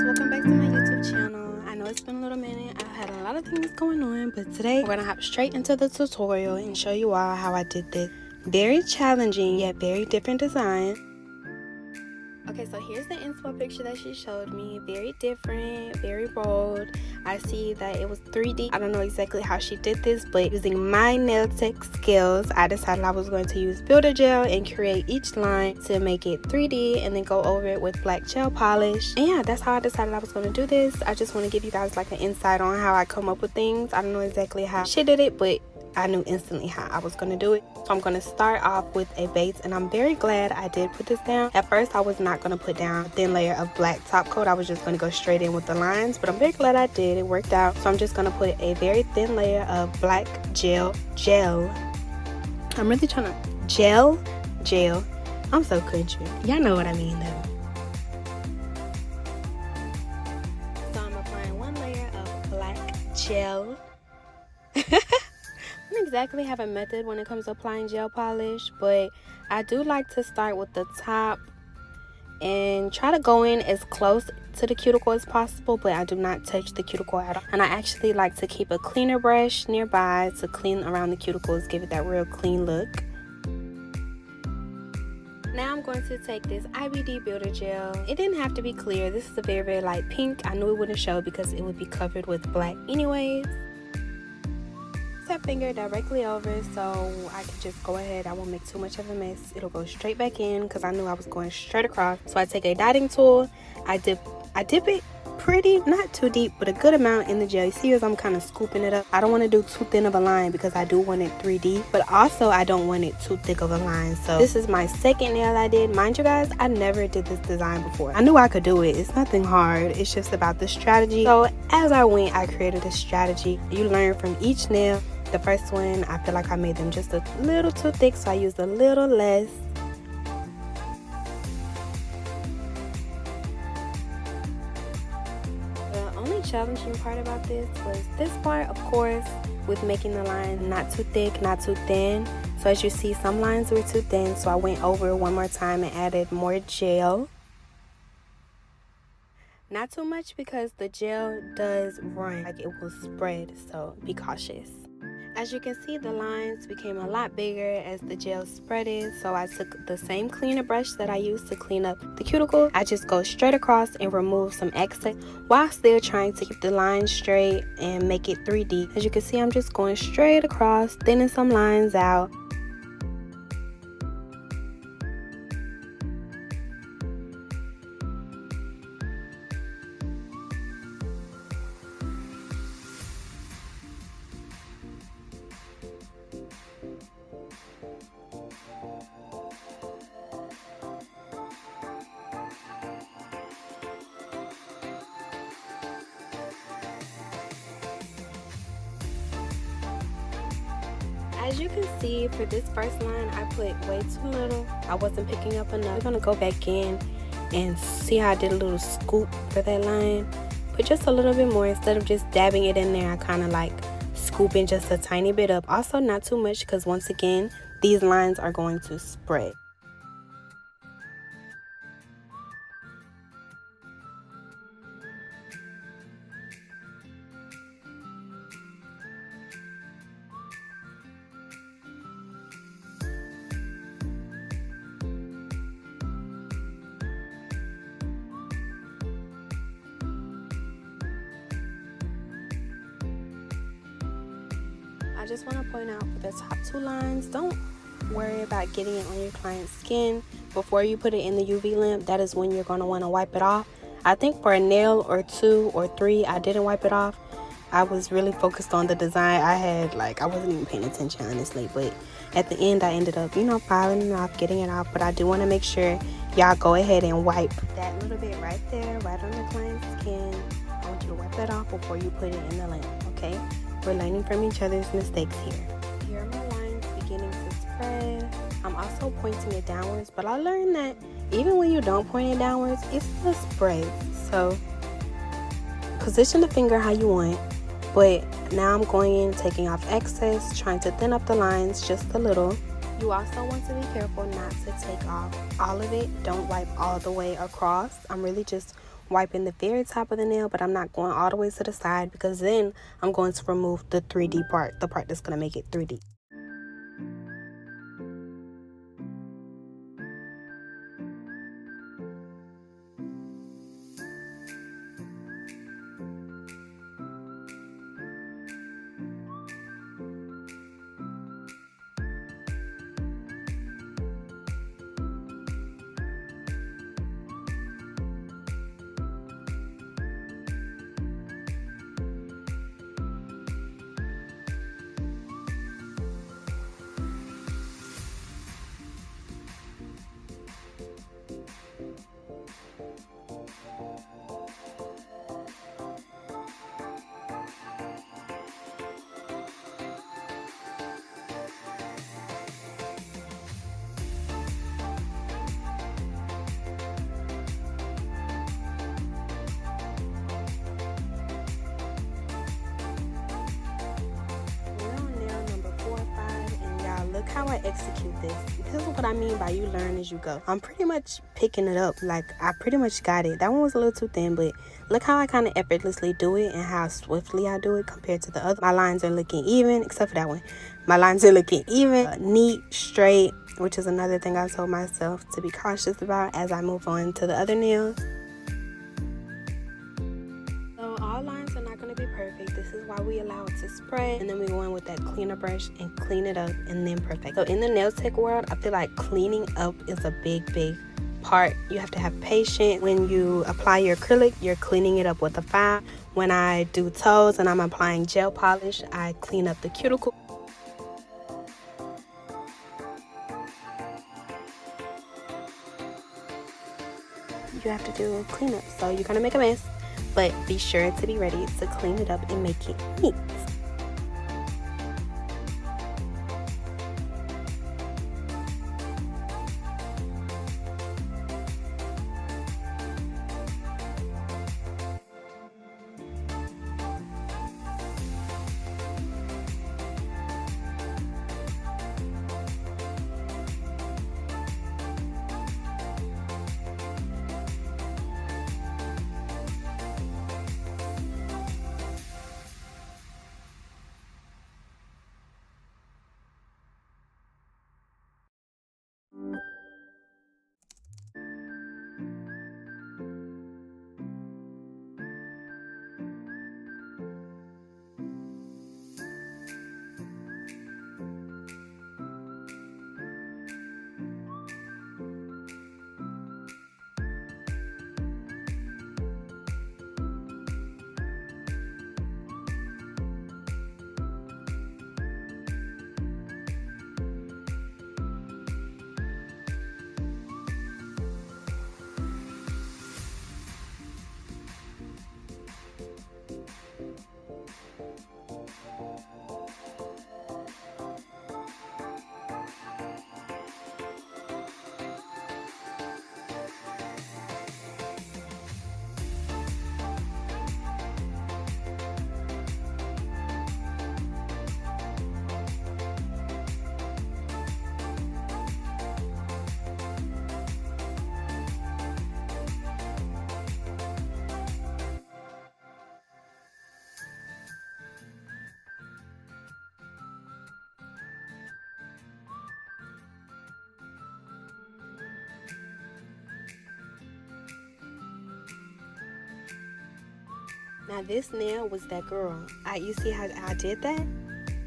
welcome back to my YouTube channel. I know it's been a little minute. I had a lot of things going on, but today we're gonna hop straight into the tutorial and show you all how I did this very challenging yet very different design. Okay, so here's the inspo picture that she showed me. Very different, very bold. I see that it was 3D. I don't know exactly how she did this, but using my nail tech skills, I decided I was going to use builder gel and create each line to make it 3D and then go over it with black gel polish. And yeah, that's how I decided I was going to do this. I just want to give you guys like an insight on how I come up with things. I don't know exactly how she did it, but I knew instantly how I was going to do it. So I'm going to start off with a base, and I'm very glad I did put this down. At first I was not going to put down a thin layer of black top coat. I was just going to go straight in with the lines, but I'm very glad I did. It worked out. So I'm just going to put a very thin layer of black gel. I'm really trying to gel. I'm so country. Y'all know what I mean though. So I'm applying one layer of black gel. I don't exactly have a method when it comes to applying gel polish, but I do like to start with the top and try to go in as close to the cuticle as possible, but I do not touch the cuticle at all. And I actually like to keep a cleaner brush nearby to clean around the cuticles, give it that real clean look. Now I'm going to take this IBD builder gel. It didn't have to be clear. This is a very, very light pink. I knew it wouldn't show because it would be covered with black anyways. That finger directly over so I can just go ahead. I won't make too much of a mess. It'll go straight back in because I knew I was going straight across. So I take a dotting tool. I dip it pretty, not too deep, but a good amount in the gel. You see as I'm kind of scooping it up. I don't want to do too thin of a line because I do want it 3D, but also I don't want it too thick of a line. So this is my second nail I did. Mind you guys, I never did this design before. I knew I could do it. It's nothing hard. It's just about the strategy. So as I went, I created a strategy. You learn from each nail. The first one, I feel like I made them just a little too thick, so I used a little less. The only challenging part about this was this part, of course, with making the line not too thick, not too thin. So as you see, some lines were too thin, so I went over one more time and added more gel. Not too much because the gel does run, like it will spread, so be cautious. As you can see, the lines became a lot bigger as the gel spreaded, so I took the same cleaner brush that I used to clean up the cuticle. I just go straight across and remove some excess while still trying to keep the lines straight and make it 3D. As you can see, I'm just going straight across, thinning some lines out. As you can see, for this first line, I put way too little. I wasn't picking up enough. I'm gonna go back in and see how I did a little scoop for that line. Put just a little bit more. Instead of just dabbing it in there, I kind of like scooping just a tiny bit up. Also, not too much because once again, these lines are going to spread. I just want to point out for the top two lines, don't worry about getting it on your client's skin before you put it in the UV lamp. That is when you're going to want to wipe it off. I think for a nail or two or three, I didn't wipe it off. I was really focused on the design. I wasn't even paying attention honestly, but at the end I ended up, filing it off, getting it off. But I do want to make sure y'all go ahead and wipe that little bit right there, right on the client's skin. I want you to wipe that off before you put it in the lamp, okay? We're learning from each other's mistakes here. Here are my lines beginning to spread. I'm also pointing it downwards, but I learned that even when you don't point it downwards, it still spreads. So position the finger how you want, but now I'm going in, taking off excess, trying to thin up the lines just a little. You also want to be careful not to take off all of it. Don't wipe all the way across. I'm really just wiping the very top of the nail, but I'm not going all the way to the side because then I'm going to remove the 3D part, the part that's going to make it 3D. Look how I execute this. This is what I mean by you learn as you go. I'm pretty much picking it up. Like, I pretty much got it. That one was a little too thin, but look how I kind of effortlessly do it and how swiftly I do it compared to the other. My lines are looking even, except for that one. My lines are looking even, neat, straight, which is another thing I told myself to be cautious about as I move on to the other nails. All lines are not going to be perfect. This is why we allow it to spread, and then we go in with that cleaner brush and clean it up and then perfect. So in the nail tech world, I feel like cleaning up is a big part. You have to have patience. When you apply your acrylic, you're cleaning it up with a file. When I do toes and I'm applying gel polish, I clean up the cuticle. You have to do cleanup, so you're gonna make a mess, but be sure to be ready to clean it up and make it neat. Now this nail was that girl. You see how I did that?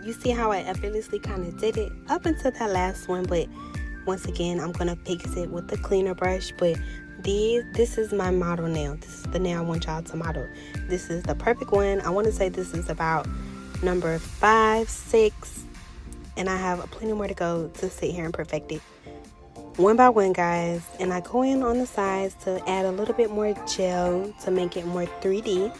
You see how I effortlessly kind of did it up until that last one, but once again, I'm going to fix it with the cleaner brush. But this is my model nail. This is the nail I want y'all to model. This is the perfect one. I want to say this is about number 5, 6, and I have plenty more to go to sit here and perfect it. One by one, guys, and I go in on the sides to add a little bit more gel to make it more 3D.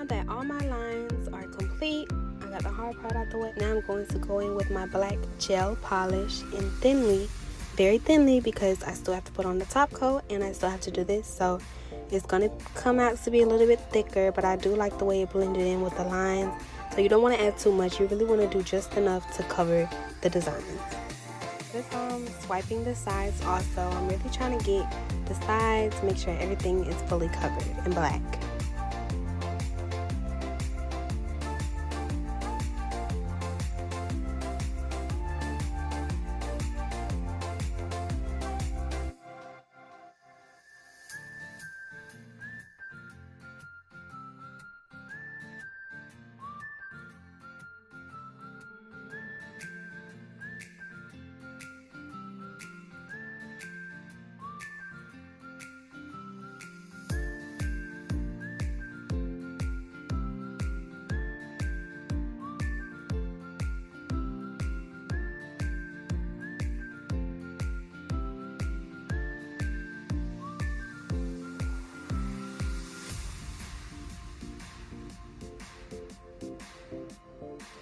that all my lines are complete, I got the hard part out the way. Now I'm going to go in with my black gel polish and thinly, very thinly, because I still have to put on the top coat and I still have to do this. So it's going to come out to be a little bit thicker, but I do like the way it blended in with the lines. So you don't want to add too much. You really want to do just enough to cover the designs. Just swiping the sides also. I'm really trying to get the sides, make sure everything is fully covered in black.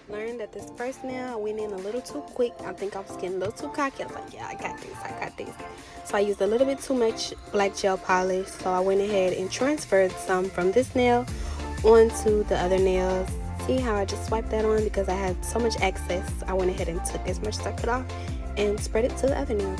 Learned that this first nail I went in a little too quick. I think I was getting a little too cocky. I was like, yeah, I got this. So I used a little bit too much black gel polish. So I went ahead and transferred some from this nail onto the other nails. See how I just swiped that on because I had so much excess. I went ahead and took as much as I could off and spread it to the other nail.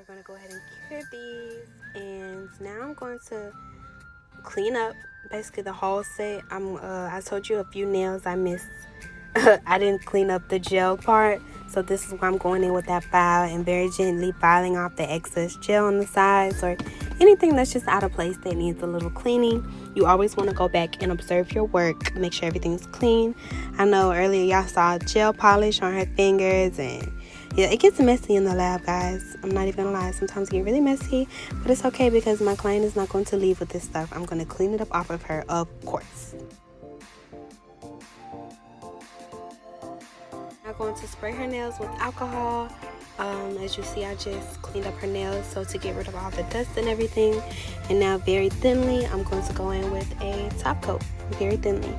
Going to go ahead and cure these, and now I'm going to clean up basically the whole set. I told you a few nails I missed. I didn't clean up the gel part, so this is where I'm going in with that file and very gently filing off the excess gel on the sides or anything that's just out of place that needs a little cleaning. You always want to go back and observe your work, make sure everything's clean. I know earlier y'all saw gel polish on her fingers, and yeah, it gets messy in the lab, guys. I'm not even gonna lie. Sometimes it gets really messy, but it's okay because my client is not going to leave with this stuff. I'm going to clean it up off of her, of course. I'm going to spray her nails with alcohol. As you see, I just cleaned up her nails so to get rid of all the dust and everything. And now very thinly, I'm going to go in with a top coat, very thinly.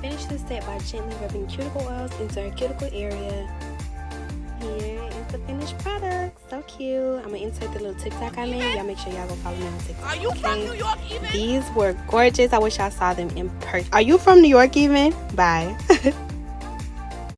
finish this set by gently rubbing cuticle oils into her cuticle area. Here is the finished product. So cute. I'm gonna insert the little TikTok I made. Y'all make sure y'all go follow me on TikTok. Are you from New York even? These were gorgeous. I wish y'all saw them in person. Are you from New York even? Bye.